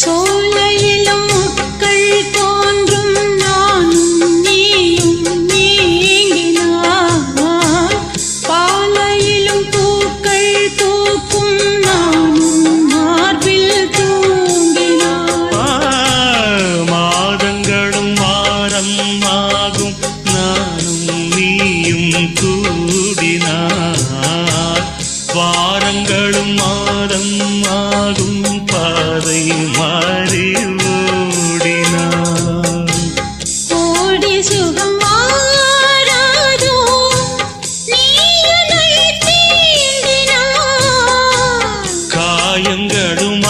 சோலையிலும் முட்கள் தோன்றும் நானும் நீயும் நீங்கினார் பாலையிலும் பூக்கள் பூக்கும் நானும் மார்பில் தூங்கினார் மாதங்களும் வாரம் ஆகும் நானும் நீயும் கூடினார் வாரங்களும் மாதம் ஆகும் பாதை மாறி ஓடினார் கோடி சுகம் மாறாதோ நீயுனை தீண்டினார் காயங்களும்